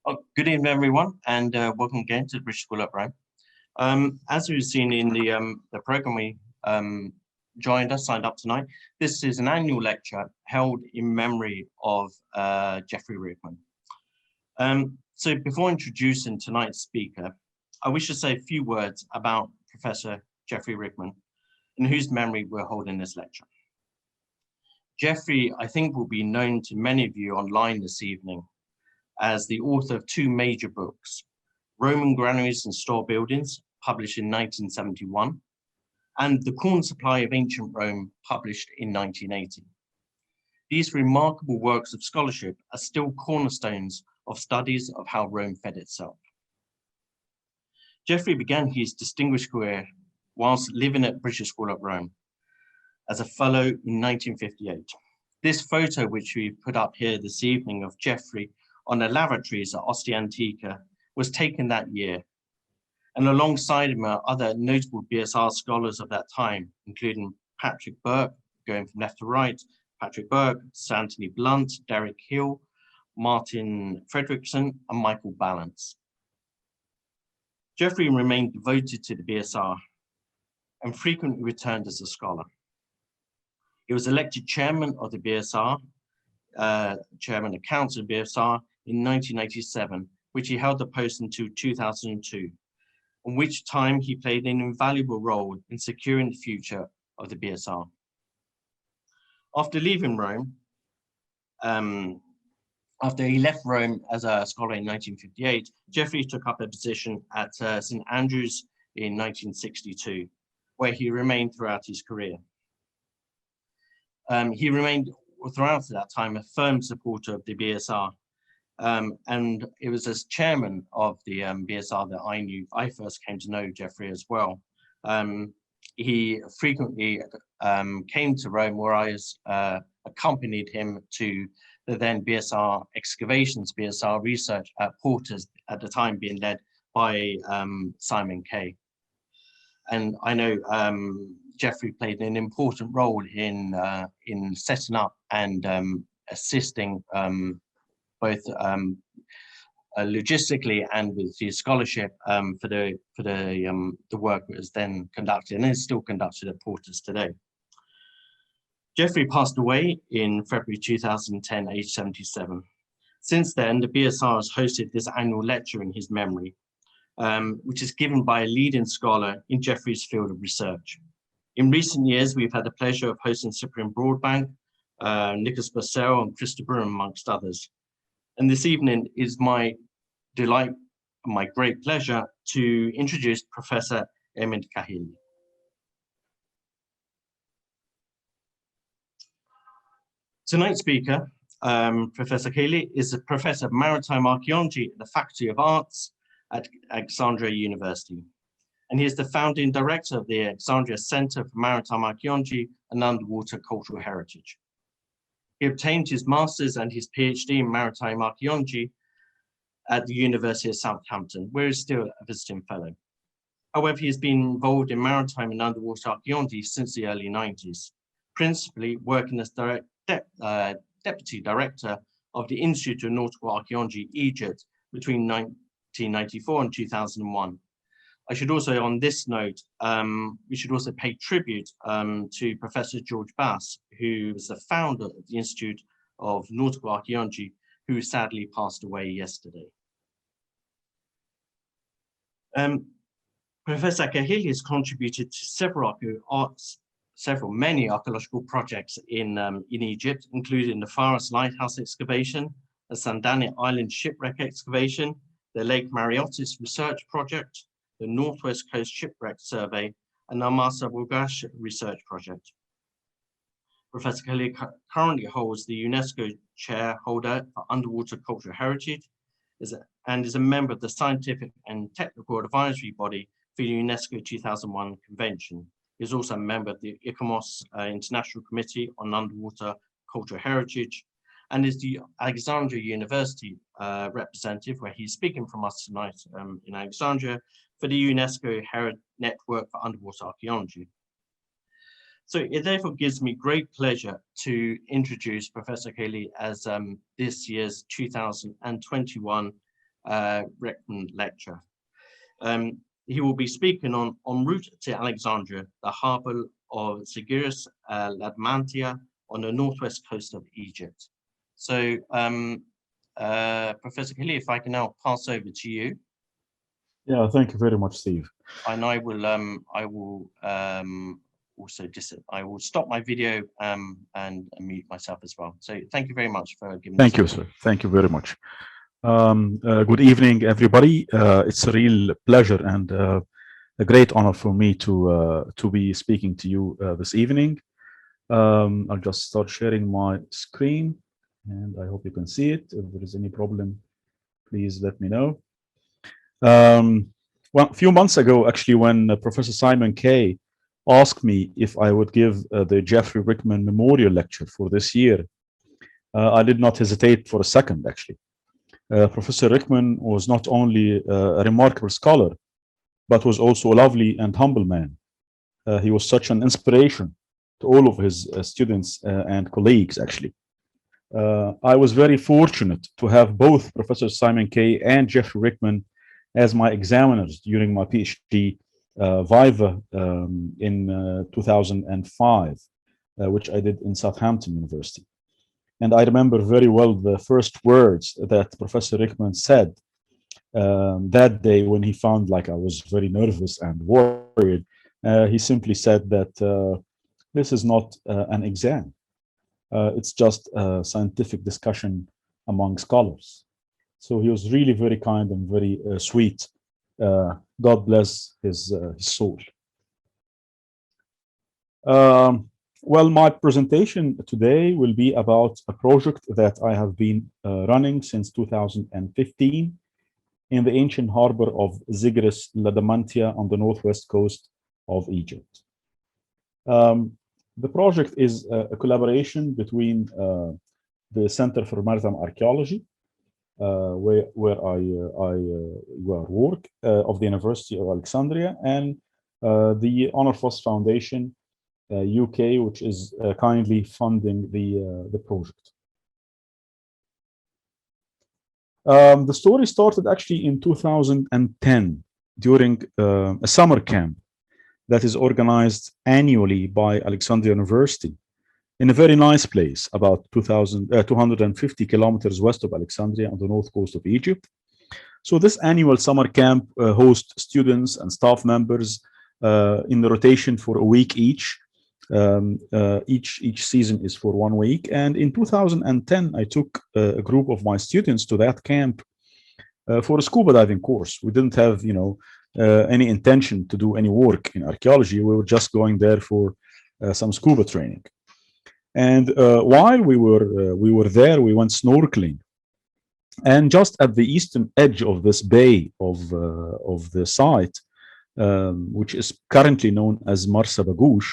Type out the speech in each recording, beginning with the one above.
Good evening, everyone, and welcome again to the British School at Rome. As we've seen in the program we signed up tonight, this is an annual lecture held in memory of Geoffrey Rickman. So before introducing tonight's speaker, I wish to say a few words about Professor Geoffrey Rickman, in whose memory we're holding this lecture. Geoffrey, I think, will be known to many of you online this evening as the author of two major books, Roman Granaries and Store Buildings, published in 1971, and The Corn Supply of Ancient Rome, published in 1980. These remarkable works of scholarship are still cornerstones of studies of how Rome fed itself. Geoffrey began his distinguished career whilst living at British School at Rome as a fellow in 1958. This photo, which we've put up here this evening of Geoffrey on the lavatories at Ostia Antica, was taken that year. And alongside him are other notable BSR scholars of that time, including Patrick Burke, going from left to right, Patrick Burke, Sir Anthony Blunt, Derek Hill, Martin Fredrickson, and Michael Balance. Geoffrey remained devoted to the BSR and frequently returned as a scholar. He was elected chairman of the BSR, chairman of council of BSR, in 1987, which he held the post until 2002, in which time he played an invaluable role in securing the future of the BSR. After leaving Rome, after he left Rome as a scholar in 1958, Geoffrey took up a position at St. Andrews in 1962, where he remained throughout his career. He remained throughout that time a firm supporter of the BSR. And it was as chairman of the BSR that I first came to know Geoffrey as well. He frequently came to Rome, where I accompanied him to the then BSR excavations, BSR research at Porters, at the time being led by Simon Kay. And I know Geoffrey played an important role in setting up and assisting both logistically and with his scholarship for the work that was then conducted and is still conducted at Porters today. Geoffrey passed away in February 2010, aged 77. Since then, the BSR has hosted this annual lecture in his memory, which is given by a leading scholar in Geoffrey's field of research. In recent years, we've had the pleasure of hosting Cyprian Broadbank, Nicholas Bussell, and Christopher, amongst others. And this evening is my delight, my great pleasure to introduce Professor Emad Khalil. Tonight's speaker, Professor Khalil, is a professor of maritime archaeology at the Faculty of Arts at Alexandria University. And he is the founding director of the Alexandria Centre for Maritime Archaeology and Underwater Cultural Heritage. He obtained his master's and his PhD in maritime archaeology at the University of Southampton, where he's still a visiting fellow. However, he has been involved in maritime and underwater archaeology since the early 90s, principally working as deputy director of the Institute of Nautical Archaeology, Egypt, between 1994 and 2001. I should also, on this note, we should also pay tribute to Professor George Bass, who was the founder of the Institute of Nautical Archaeology, who sadly passed away yesterday. Professor Khalil has contributed to many archaeological projects in Egypt, including the Faras Lighthouse excavation, the Sandani Island shipwreck excavation, the Lake Mariotis research project, the Northwest Coast Shipwreck Survey, and the Marsa Bagoush research project. Professor Khalil currently holds the UNESCO Chair Holder for Underwater Cultural Heritage and is a member of the Scientific and Technical Advisory Body for the UNESCO 2001 Convention. He is also a member of the ICOMOS International Committee on Underwater Cultural Heritage and is the Alexandria University representative, where he's speaking from us tonight in Alexandria, for the UNESCO Heritage Network for Underwater Archaeology. So it therefore gives me great pleasure to introduce Professor Khalil as this year's 2021 Rickman Lecture. He will be speaking on en route to Alexandria, the harbour of Zygris, Ladamantia, on the northwest coast of Egypt. So, Professor Khalil, if I can now pass over to you. Yeah, thank you very much, Steve. And I will also I will stop my video and mute myself as well. So thank you very much for giving. Thank you, sir. Thank you very much. Good evening, everybody. It's a real pleasure and a great honor for me to be speaking to you this evening. I'll just start sharing my screen, and I hope you can see it. If there is any problem, please let me know. Well, a few months ago, actually, when Professor Simon Kay asked me if I would give the Jeffrey Rickman Memorial Lecture for this year, I did not hesitate for a second, actually. Professor Rickman was not only a remarkable scholar, but was also a lovely and humble man. He was such an inspiration to all of his students and colleagues, actually. I was very fortunate to have both Professor Simon Kay and Jeffrey Rickman as my examiners during my PhD Viva in 2005, which I did in Southampton University. And I remember very well the first words that Professor Rickman said that day when he found like I was very nervous and worried. He simply said that this is not an exam. It's just a scientific discussion among scholars. So he was really very kind and very sweet. God bless his soul. Well, my presentation today will be about a project that I have been running since 2015 in the ancient harbor of Zygris, Ladamantia on the northwest coast of Egypt. The project is a collaboration between the Center for Maritime Archaeology, where I work, of the University of Alexandria, and the Honor Foss Foundation, UK, which is kindly funding the project. The story started actually in 2010 during a summer camp that is organized annually by Alexandria University in a very nice place about 250 kilometers west of Alexandria on the north coast of Egypt. So this annual summer camp hosts students and staff members in the rotation for a week each. Each season is for 1 week. And in 2010, I took a group of my students to that camp for a scuba diving course. We didn't have, any intention to do any work in archaeology. We were just going there for some scuba training. And while we were there, we went snorkeling. And just at the eastern edge of this bay of the site, which is currently known as Marsa Bagoush,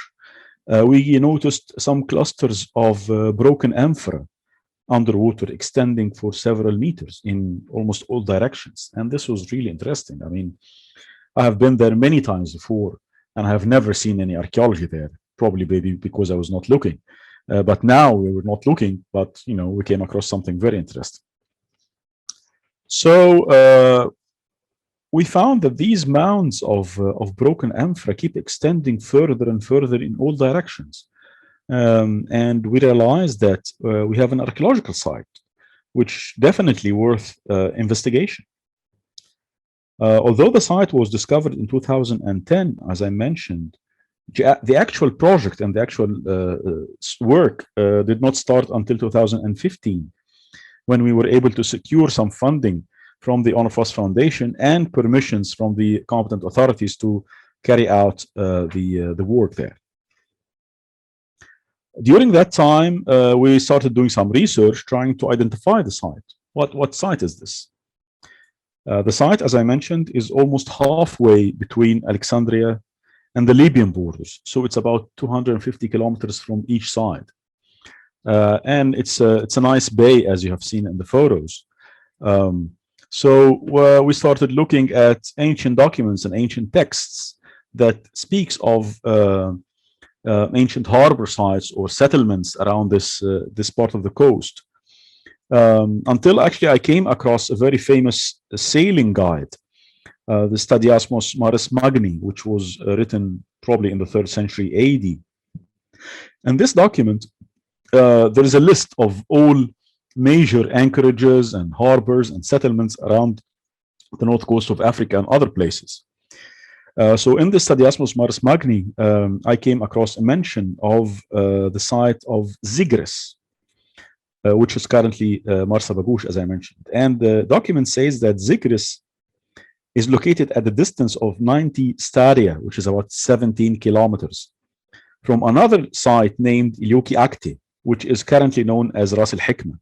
we noticed some clusters of broken amphora underwater extending for several meters in almost all directions. And this was really interesting. I mean, I have been there many times before, and I have never seen any archaeology there, probably maybe because I was not looking. But now we were not looking, but we came across something very interesting. So we found that these mounds of broken amphora keep extending further and further in all directions. And we realized that we have an archaeological site, which definitely worth investigation. Although the site was discovered in 2010, as I mentioned, the actual project and the actual work did not start until 2015, when we were able to secure some funding from the Honor Foss Foundation and permissions from the competent authorities to carry out the work there. During that time, we started doing some research trying to identify the site. What site is this? The site, as I mentioned, is almost halfway between Alexandria and the Libyan borders. So it's about 250 kilometers from each side. And it's a nice bay, as you have seen in the photos. So we started looking at ancient documents and ancient texts that speaks of ancient harbor sites or settlements around this part of the coast. until actually I came across a very famous sailing guide, the Studiasmos Maris Magni, which was written probably in the 3rd century AD. And this document, there is a list of all major anchorages and harbors and settlements around the north coast of Africa and other places. So in the Studiasmos Maris Magni, I came across a mention of the site of Zygris, which is currently Marsa Bagoush, as I mentioned. And the document says that Zygris is located at the distance of 90 stadia, which is about 17 kilometers, from another site named Ilyoki Akte, which is currently known as Ras al-Hikmah.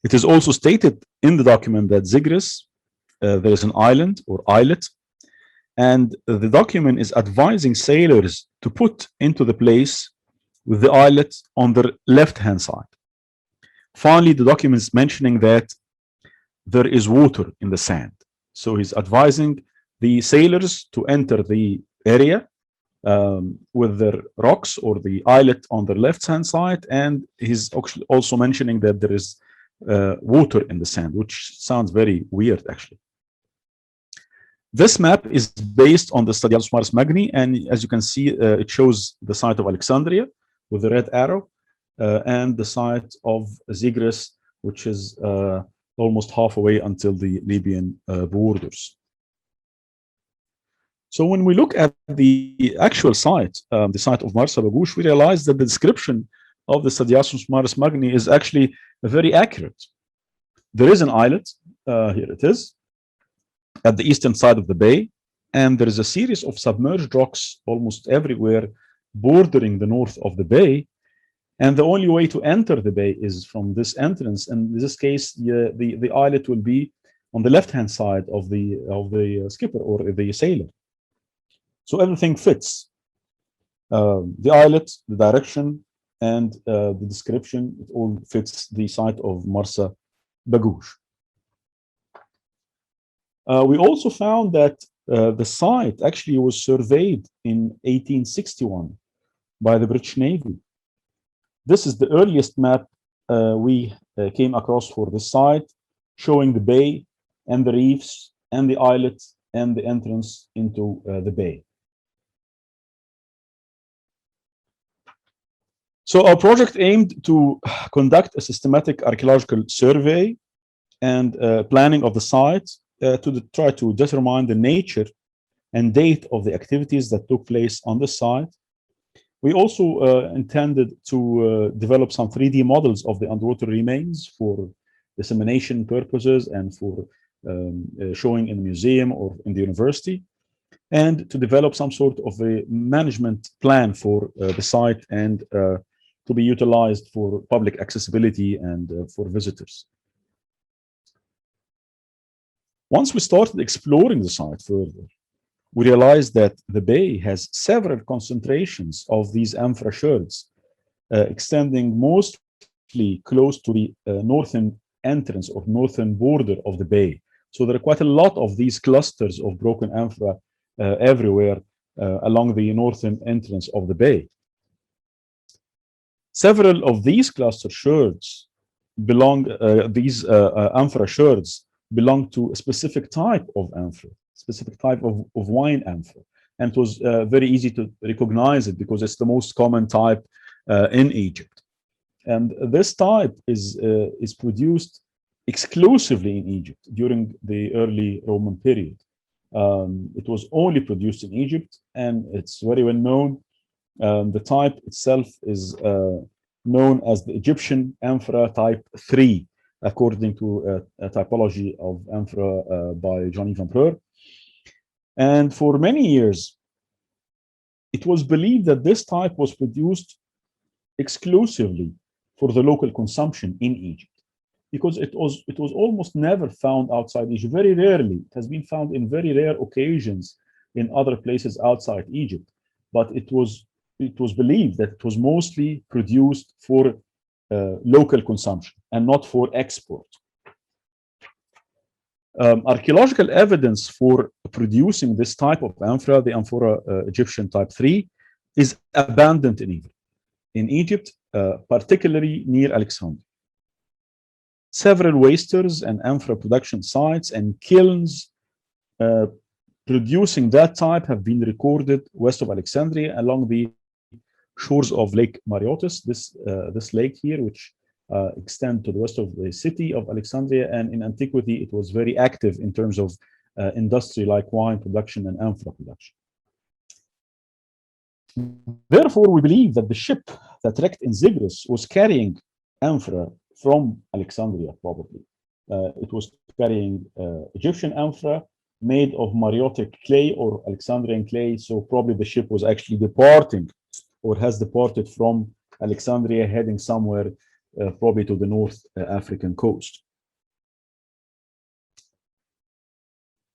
It is also stated in the document that Zygris, there is an island or islet, and the document is advising sailors to put into the place with the islet on the left-hand side. Finally, the document is mentioning that there is water in the sand. So he's advising the sailors to enter the area with their rocks or the islet on the left-hand side, and he's also mentioning that there is water in the sand, which sounds very weird, actually. This map is based on the Studiasmos Maris Magni, and as you can see, it shows the site of Alexandria with the red arrow, and the site of Zygris, which is almost halfway until the Libyan borders. So when we look at the actual site, the site of Marsa Bagoush, we realize that the description of the Studiasmos Maris Magni is actually very accurate. There is an islet, here it is, at the eastern side of the bay, and there is a series of submerged rocks almost everywhere bordering the north of the bay. And the only way to enter the bay is from this entrance. And in this case, the islet will be on the left-hand side of the skipper or the sailor. So everything fits. The islet, the direction, and the description, it all fits the site of Marsa Bagoush. We also found that the site actually was surveyed in 1861 by the British Navy. This is the earliest map we came across for the site, showing the bay and the reefs and the islet and the entrance into the bay. So our project aimed to conduct a systematic archaeological survey and planning of the site to try to determine the nature and date of the activities that took place on the site. We also intended to develop some 3D models of the underwater remains for dissemination purposes and for showing in the museum or in the university, and to develop some sort of a management plan for the site and to be utilized for public accessibility and for visitors. Once we started exploring the site further, we realized that the bay has several concentrations of these amphora sherds, extending mostly close to the northern entrance or northern border of the bay. So there are quite a lot of these clusters of broken amphora everywhere along the northern entrance of the bay. Several of these cluster sherds belong, amphora sherds belong to a specific type of amphora, specific type of wine amphora. And it was very easy to recognize it because it's the most common type in Egypt. And this type is produced exclusively in Egypt during the early Roman period. It was only produced in Egypt, and it's very well known. The type itself is known as the Egyptian amphora type 3, according to a typology of amphora by Jean-Yves Empereur. And for many years, it was believed that this type was produced exclusively for the local consumption in Egypt, because it was almost never found outside Egypt. Very rarely. It has been found in very rare occasions in other places outside Egypt, but it was believed that it was mostly produced for local consumption and not for export. Archaeological evidence for producing this type of amphora, the amphora Egyptian type 3, is abundant in Egypt, particularly near Alexandria. several wasters and amphora production sites and kilns producing that type have been recorded west of Alexandria along the shores of Lake Mareotis, this lake here, which extend to the west of the city of Alexandria. And in antiquity, it was very active in terms of industry like wine production and amphora production. Therefore, we believe that the ship that wrecked in Zygris was carrying amphora from Alexandria, probably. It was carrying Egyptian amphora made of Mareotic clay or Alexandrian clay. So probably the ship was actually departing or has departed from Alexandria, heading somewhere probably to the North African coast.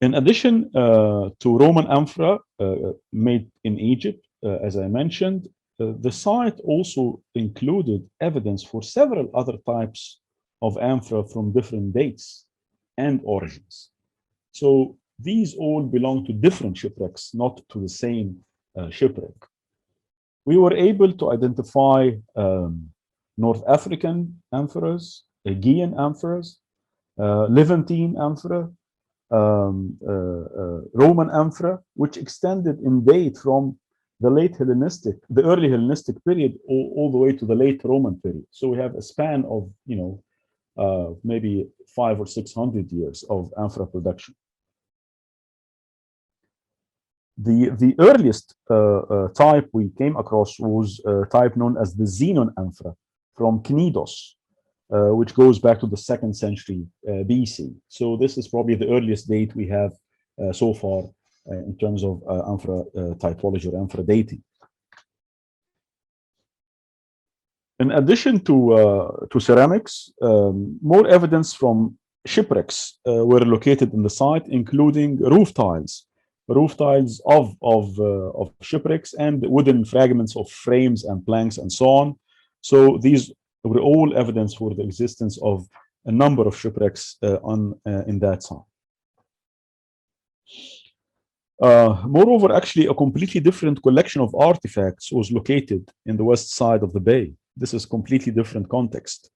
In addition to Roman amphora made in Egypt, as I mentioned, the site also included evidence for several other types of amphora from different dates and origins. So these all belong to different shipwrecks, not to the same shipwreck. We were able to identify North African amphoras, Aegean amphoras, Levantine amphora, Roman amphora, which extended in date from the early Hellenistic period, all the way to the late Roman period. So we have a span of, maybe 500 or 600 years of amphora production. The earliest type we came across was a type known as the Xenon amphora from Knidos, which goes back to the 2nd century BC. So this is probably the earliest date we have so far in terms of amphora typology or amphora dating. In addition to ceramics, more evidence from shipwrecks were located in the site, including roof tiles of shipwrecks and wooden fragments of frames and planks and so on. So these were all evidence for the existence of a number of shipwrecks in that site. Moreover, actually, a completely different collection of artifacts was located in the west side of the bay. This is completely different context.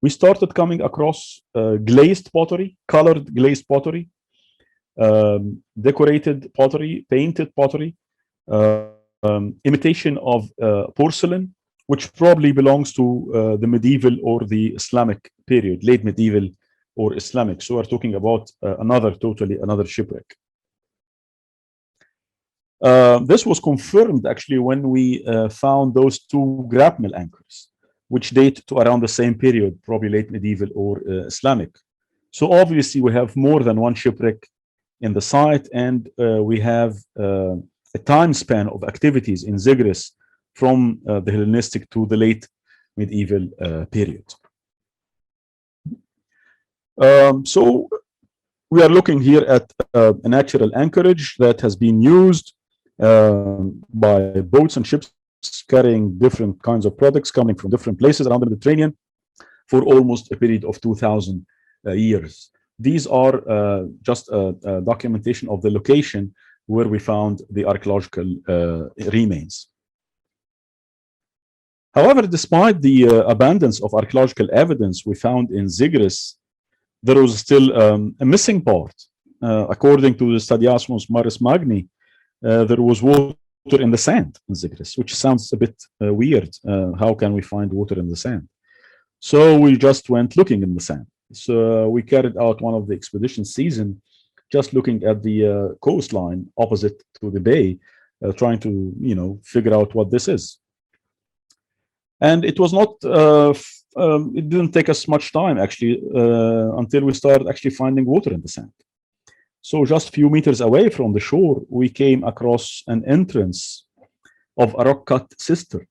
We started coming across glazed pottery, colored glazed pottery, decorated pottery, painted pottery, imitation of porcelain, which probably belongs to the medieval or the Islamic period, late medieval or Islamic. So we're talking about another shipwreck. This was confirmed actually when we found those two grapnel anchors, which date to around the same period, probably late medieval or Islamic. So obviously we have more than one shipwreck in the site, and we have a time span of activities in Zygris from the Hellenistic to the late medieval period. So we are looking here at a natural anchorage that has been used by boats and ships carrying different kinds of products coming from different places around the Mediterranean for almost a period of 2,000 years. These are just a documentation of the location where we found the archaeological remains. However, despite the abundance of archaeological evidence we found in Zygris, there was still a missing part. According to the Stadiasmos Maris Magni, there was water in the sand in Zygris, which sounds a bit weird. How can we find water in the sand? So we just went looking in the sand. So we carried out one of the expedition season, just looking at the coastline opposite to the bay, trying to figure out what this is. And it was not. It didn't take us much time actually until we started actually finding water in the sand. So just a few meters away from the shore, we came across an entrance of a rock-cut cistern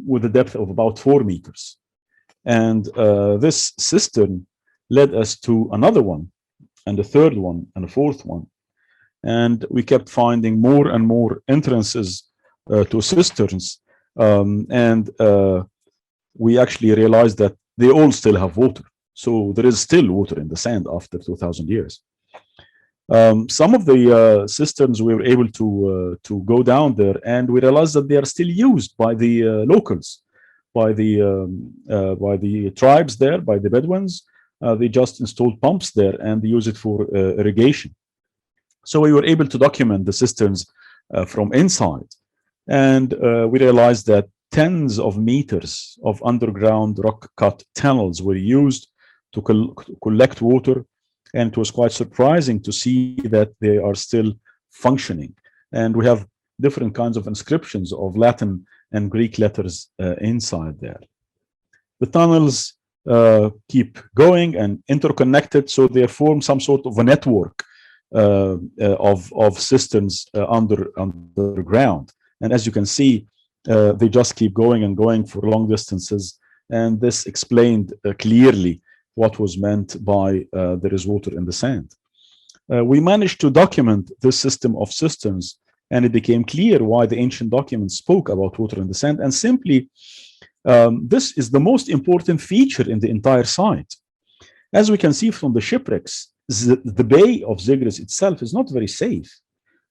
with a depth of about 4 meters. And this cistern led us to another one, and a third one, and a fourth one. And we kept finding more and more entrances to cisterns. We actually realized that they all still have water. So there is still water in the sand after 2,000 years. Some of the cisterns we were able to go down there, and we realized that they are still used by the locals by the tribes there, by the Bedouins. They just installed pumps there and they use it for irrigation. So we were able to document the cisterns from inside. And we realized that tens of meters of underground rock-cut tunnels were used to collect water. And it was quite surprising to see that they are still functioning. And we have different kinds of inscriptions of Latin and Greek letters inside there. The tunnels keep going and interconnected, so they form some sort of a network of cisterns underground. And as you can see, they just keep going and going for long distances. And this explained clearly what was meant by there is water in the sand. We managed to document this system of cisterns, and it became clear why the ancient documents spoke about water in the sand. And simply, this is the most important feature in the entire site. As we can see from the shipwrecks, the bay of Zygris itself is not very safe.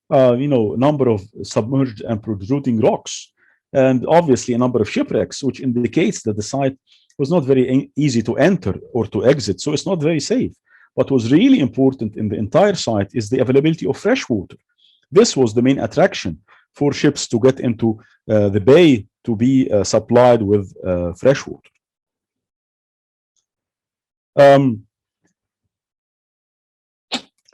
Number of submerged and protruding rocks, and obviously a number of shipwrecks, which indicates that the site was not very easy to enter or to exit. So it's not very safe. What was really important in the entire site is the availability of fresh water. This was the main attraction for ships to get into the bay to be supplied with fresh water.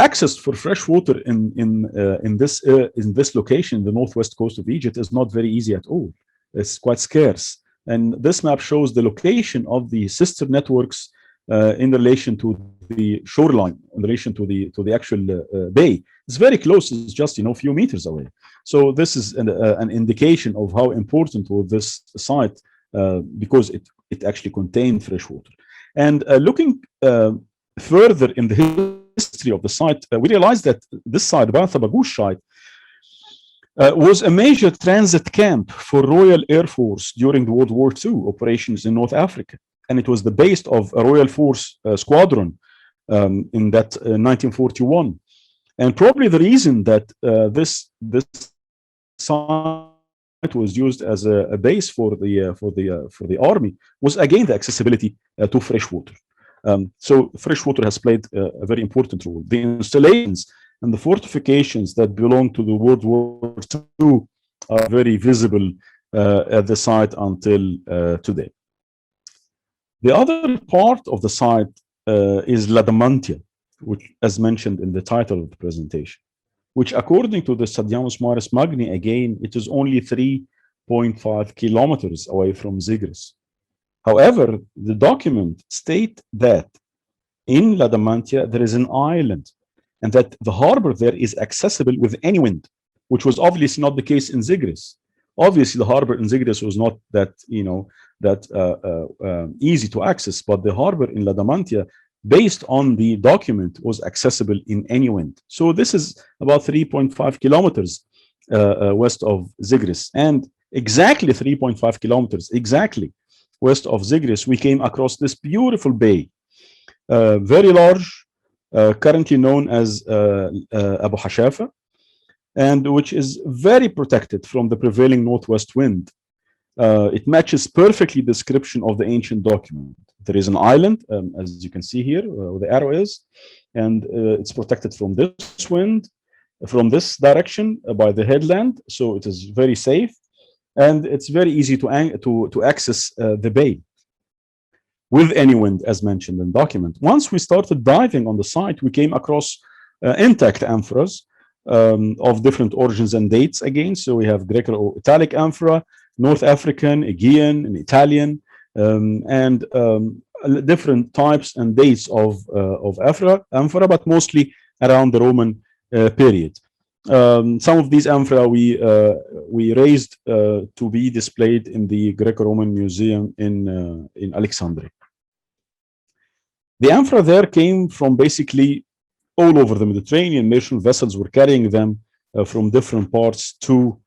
Access for fresh water in this location, the northwest coast of Egypt, is not very easy at all. It's quite scarce. And this map shows the location of the cistern networks in relation to the shoreline, in relation to the actual bay. It's very close. It's just a few meters away. So this is an indication of how important was this site because it actually contained fresh water. And looking further in the history of the site, we realized that this site, Marsa Bagoush site, was a major transit camp for Royal Air Force during the World War II operations in North Africa. And it was the base of a Royal Force squadron in that 1941. And probably the reason that this site was used as a base for the army was again the accessibility to fresh water. So fresh water has played a very important role. The installations and the fortifications that belong to the World War II are very visible at the site until today. The other part of the site is Ladamantia, which, as mentioned in the title of the presentation, which according to the Sadianus Maris Magni, again, it is only 3.5 kilometers away from Zygris. However, the document state that in Ladamantia, there is an island and that the harbor there is accessible with any wind, which was obviously not the case in Zygris. Obviously, the harbor in Zygris was not that, easy to access, but the harbor in Ladamantia, based on the document, was accessible in any wind. So this is about 3.5 kilometers west of Zygris, and exactly 3.5 kilometers, exactly west of Zygris, we came across this beautiful bay, very large, currently known as Abu Hashafa, and which is very protected from the prevailing northwest wind. It matches perfectly the description of the ancient document. There is an island, as you can see here, where the arrow is, and it's protected from this wind, from this direction by the headland, so it is very safe, and it's very easy to access the bay with any wind, as mentioned in the document. Once we started diving on the site, we came across intact amphoras of different origins and dates again. So we have Greco-Italic amphora, North African, Aegean, and Italian, and different types and dates of amphora, but mostly around the Roman period. Some of these amphora we raised to be displayed in the Greco-Roman Museum in Alexandria. The amphora there came from basically all over the Mediterranean. Merchant vessels were carrying them from different parts to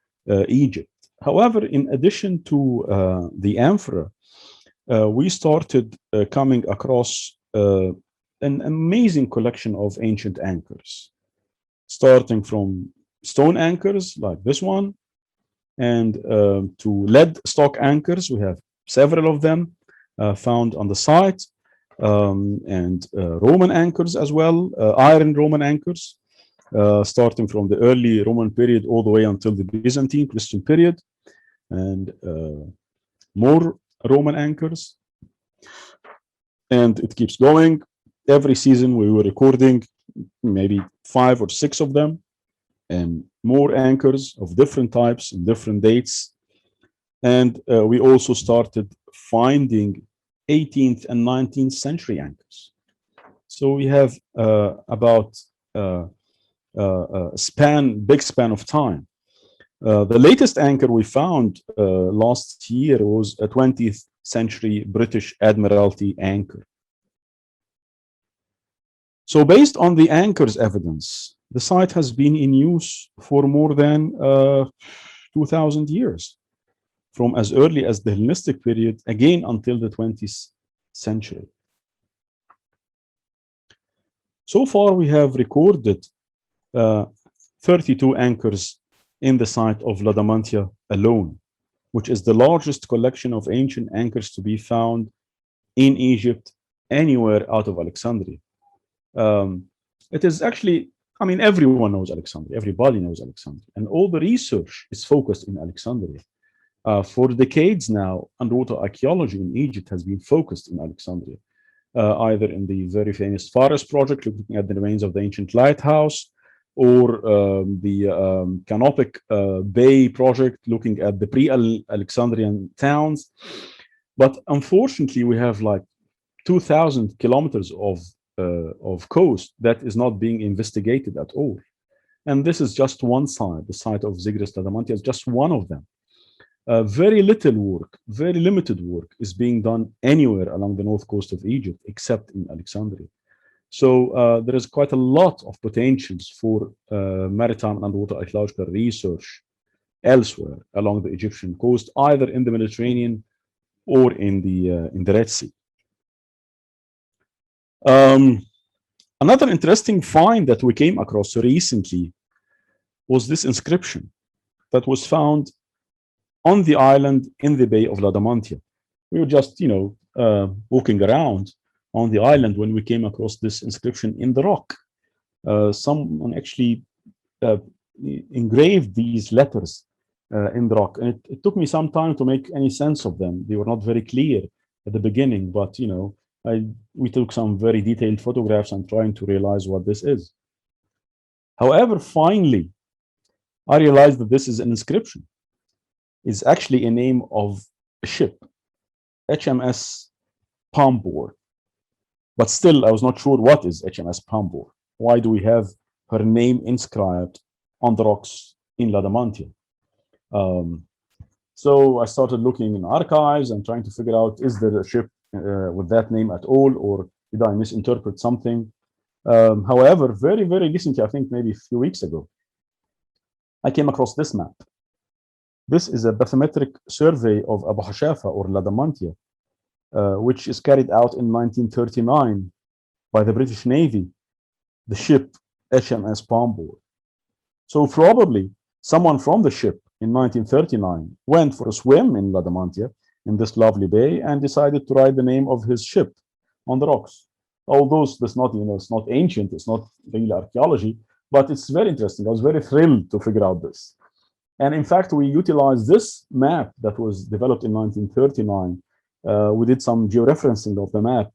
Egypt. However, in addition to the amphora, we started coming across an amazing collection of ancient anchors, starting from stone anchors like this one, and to lead stock anchors. We have several of them found on the site, and Roman anchors as well, iron Roman anchors, starting from the early Roman period all the way until the Byzantine Christian period, and more Roman anchors. And it keeps going. Every season we were recording maybe 5 or 6 of them, and more anchors of different types and different dates. And we also started finding 18th and 19th century anchors. So we have about a big span of time. The latest anchor we found last year was a 20th century British Admiralty anchor. So based on the anchor's evidence, the site has been in use for more than 2,000 years, from as early as the Hellenistic period, again until the 20th century. So far, we have recorded 32 anchors in the site of Ladamantia alone, which is the largest collection of ancient anchors to be found in Egypt anywhere out of Alexandria. It is actually, I mean, everyone knows Alexandria, everybody knows Alexandria, and all the research is focused in Alexandria. For decades now, underwater archaeology in Egypt has been focused in Alexandria, either in the very famous Fares project, looking at the remains of the ancient lighthouse, or the Canopic Bay project, looking at the pre-Alexandrian towns. But unfortunately, we have like 2,000 kilometers of coast that is not being investigated at all. And this is just one site. The site of Zygris Ladamantia is just one of them. Very little work, very limited work is being done anywhere along the north coast of Egypt, except in Alexandria. So there is quite a lot of potentials for maritime and underwater archaeological research elsewhere along the Egyptian coast, either in the Mediterranean or in the Red Sea. Another interesting find that we came across recently was this inscription that was found on the island in the Bay of Ladamantia. We were just, walking around on the island when we came across this inscription in the rock. Someone actually engraved these letters in the rock, and it took me some time to make any sense of them. They were not very clear at the beginning, but we took some very detailed photographs and trying to realize what this is. However, finally, I realized that this is an inscription. It's actually a name of a ship, HMS Pambur. But still, I was not sure what is HMS Pambur. Why do we have her name inscribed on the rocks in Ladamantia? So I started looking in archives and trying to figure out, is there a ship with that name at all, or did I misinterpret something? However, very, very recently, I think maybe a few weeks ago, I came across this map. This is a bathymetric survey of Abu Hashafa or Ladamantia, which is carried out in 1939 by the British Navy, the ship HMS Pambur. So probably someone from the ship in 1939 went for a swim in Ladamantia, in this lovely bay, and decided to write the name of his ship on the rocks. Although that's not, it's not ancient, it's not really archaeology, but it's very interesting. I was very thrilled to figure out this. And in fact, we utilized this map that was developed in 1939. We did some georeferencing of the map,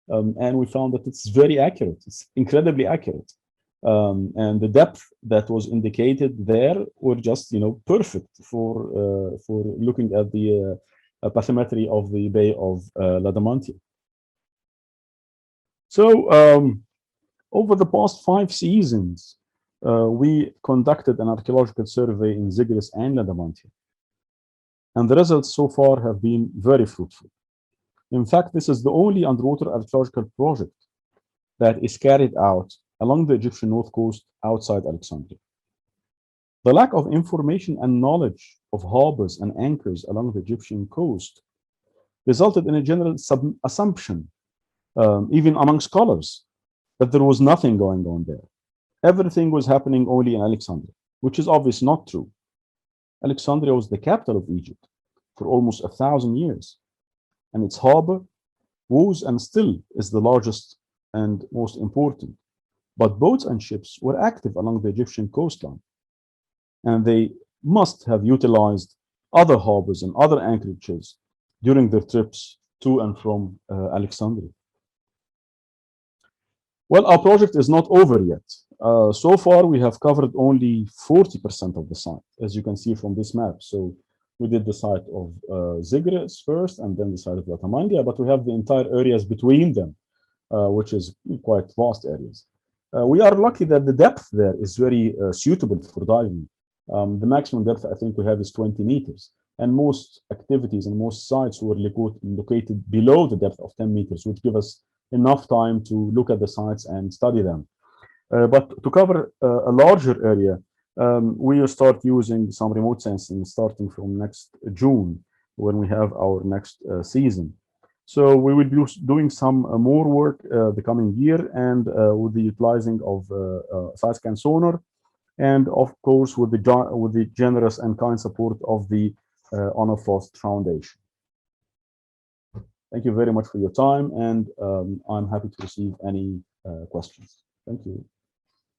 and we found that it's very accurate. It's incredibly accurate. And the depth that was indicated there were just, perfect for looking at the bathymetry of the Bay of Ladamantia. So over the past 5 seasons, we conducted an archaeological survey in Zygris and Ladamantia. And the results so far have been very fruitful. In fact, this is the only underwater archaeological project that is carried out along the Egyptian north coast outside Alexandria. The lack of information and knowledge of harbors and anchors along the Egyptian coast resulted in a general assumption, even among scholars, that there was nothing going on there. Everything was happening only in Alexandria, which is obviously not true. Alexandria was the capital of Egypt for almost 1,000 years. and its harbor was and still is the largest and most important. But boats and ships were active along the Egyptian coastline, and they must have utilized other harbors and other anchorages during their trips to and from Alexandria. Well, our project is not over yet. So far, we have covered only 40% of the site, as you can see from this map. So we did the site of Zygris first, and then the site of Ladamantia, but we have the entire areas between them, which is quite vast areas. We are lucky that the depth there is very suitable for diving. The maximum depth I think we have is 20 meters, and most activities and most sites were located below the depth of 10 meters, which give us enough time to look at the sites and study them. But to cover a larger area, we will start using some remote sensing starting from next June, when we have our next season. So we will be doing some more work the coming year, and with the utilizing of side scan sonar, and of course with the generous and kind support of the Honor Frost Foundation. Thank you very much for your time, and I'm happy to receive any questions. Thank you.